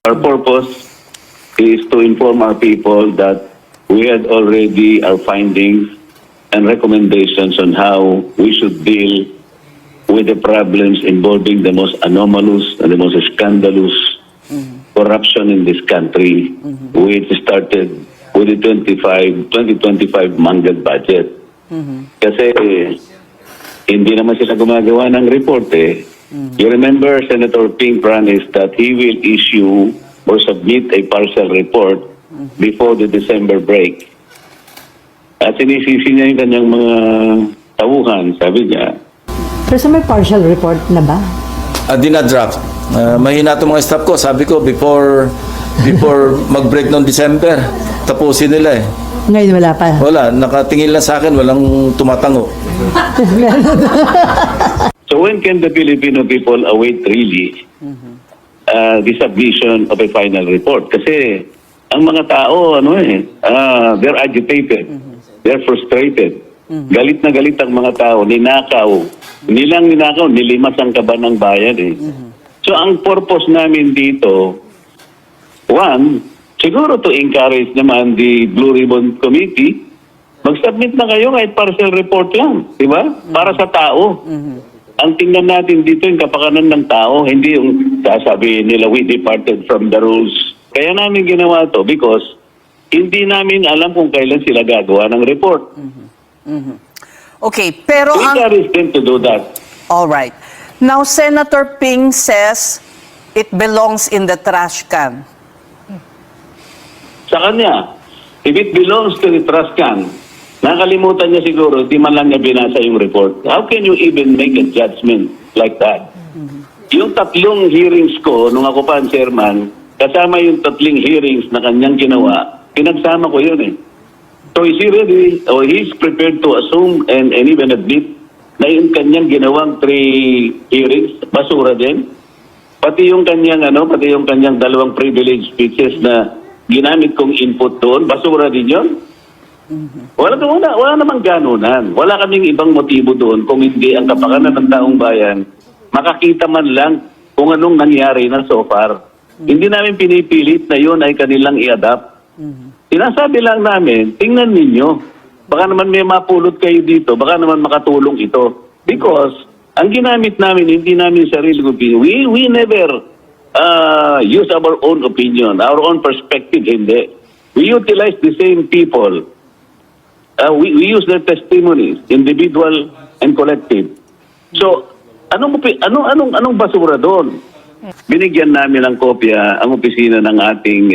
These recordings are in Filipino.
Our purpose is to inform our people that we had already our findings and recommendations on how we should deal with the problems involving the most anomalous and the most scandalous corruption in this country, which started with the 2025 mangled budget. Kasi hindi naman sila gumagawa ng report eh. You remember Senator Ping promised that he will issue or submit a partial report before the December break. At sinisisi niya yung kanyang mga tauhan, sabi niya. Pero sa may partial report na ba? Dina-draft. Mahina itong mga staff ko. Sabi ko, before mag-break noong December, tapusin nila eh. Ngayon wala pa. Wala. Nakatingin lang sa akin, walang tumatango. So when can the Filipino people await really the submission of a final report? Kasi ang mga tao, they're agitated. They're frustrated. Galit na galit ang mga tao. Ninakaw. Nilang ninakaw, nilimas ang kaban ng bayan eh. So ang purpose namin dito, one, siguro to encourage naman the Blue Ribbon Committee, mag-submit na kayo kahit partial report lang, di ba? Para sa tao. Ang tingnan natin dito yung kapakanan ng tao, hindi yung sasabihin nila we departed from the rules. Kaya namin ginawa to because hindi namin alam kung kailan sila gagawa ng report. Okay, pero We encourage them to do that. all right. Now, Senator Ping says it belongs in the trash can. Sa kanya, if it belongs to the trust can, nakalimutan niya siguro, di man lang niya binasa yung report. How can you even make a judgment like that? Yung tatlong hearings ko, nung ako pa ang chairman, kasama yung tatlong hearings na kanyang ginawa, pinagsama ko yun eh. So is he ready, or he's prepared to assume and even admit na yung kanyang ginawang 3 hearings, basura din? Pati yung kanyang dalawang privilege speeches na ginamit kong input doon, basura din yun? Wala namang ganunan. Wala kaming ibang motibo doon kung hindi ang kapakanan ng taong bayan makakita man lang kung anong nangyari na so far. Hindi namin pinipilit na yun ay kanilang i-adapt. Sinasabi lang namin, tingnan ninyo, baka naman may mapulot kayo dito, baka naman makatulong ito. Because ang ginamit namin, hindi namin sarili opinion. We never use our own opinion, our own perspective, hindi. We utilize the same people. We use their testimonies, individual and collective. So, anong basura doon? Binigyan namin ng kopya ang opisina ng ating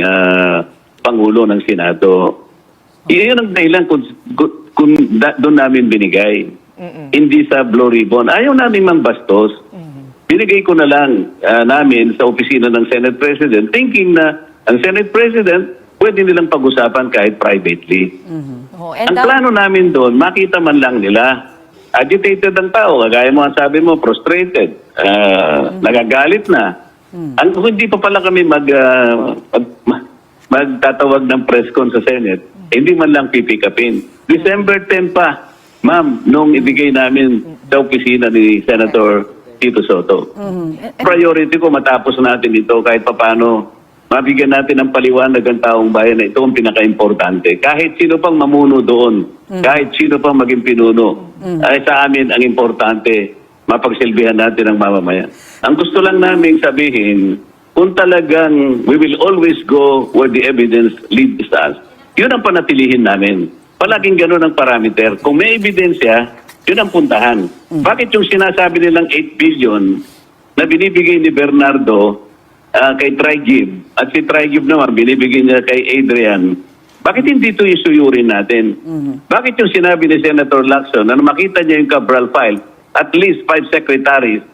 Pangulo ng Senado. Iyon ang dahilan kung doon namin binigay. Hindi sa Blue Ribbon. Ayaw namin mangbastos. Binigay ko na lang namin sa opisina ng Senate President thinking na ang Senate President pwede nilang pag-usapan kahit privately. Ang plano namin doon, makita man lang nila. Agitated ang tao, kagaya mo ang sabi mo, frustrated, nagagalit na. Kung hindi pa pala kami magtatawag ng press con sa Senate, hindi man lang pipikapin. December 10 pa, ma'am, nung ibigay namin sa opisina ni Senator Tito Soto. Priority ko matapos natin ito kahit papano mabigyan natin ng paliwanag ang taong bayan na ito ang pinaka-importante. Kahit sino pang mamuno doon, kahit sino pang maging pinuno, ay sa amin ang importante, mapagsilbihan natin ang mamamayan. Ang gusto lang namin sabihin, kung talagang we will always go where the evidence leads us, yun ang panatilihin namin. Palaging ganun ang parameter. Kung may ebidensya, yun ang puntahan. Bakit yung sinasabi nilang 8 billion na binibigay ni Bernardo kay Trigib, at si Trigib naman binibigay niya kay Adrian, bakit hindi ito isuyurin natin? Bakit yung sinabi ni Senator Lacson na makita niya yung Cabral file, at least 5 secretaries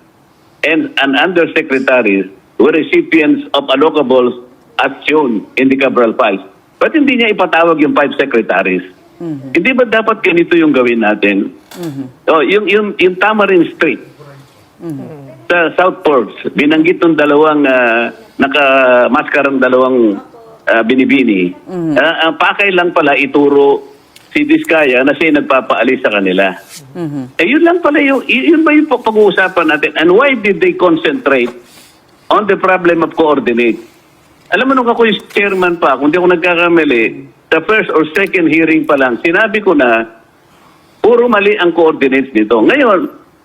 and an undersecretaries were recipients of allocables as shown in the Cabral files. Ba't hindi niya ipatawag yung 5 secretaries? Hindi ba dapat ganito yung gawin natin? Yung Tamarin Street, sa South Ports, binanggit ng dalawang nakamaskarang dalawang binibini. Ang pakay lang pala ituro si Diskaya na siya nagpapaalis sa kanila. Yun lang pala yun ba yung pag-uusapan natin? And why did they concentrate on the problem of coordinate? Alam mo, nung ako yung chairman pa, kung di ako nagkakamali, the first or second hearing pa lang, sinabi ko na, puro mali ang coordinates nito. Ngayon,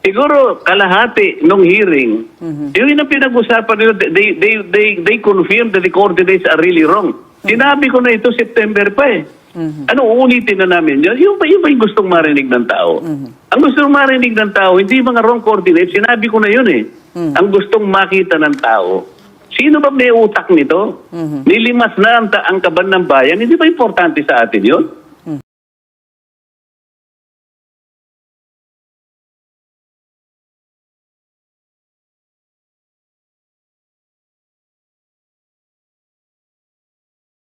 siguro kalahati nung hearing, yun ang pinag-usapan nila, they confirm that the coordinates are really wrong. Sinabi ko na ito September pa eh. Ano, uulitin na namin yun? Yung ba yung gustong marinig ng tao? Ang gustong marinig ng tao, hindi mga wrong coordinates, sinabi ko na yun eh. Ang gustong makita ng tao, sino ba may utak nito? Nilimas na ang kaban ng bayan, hindi ba importante sa atin yun?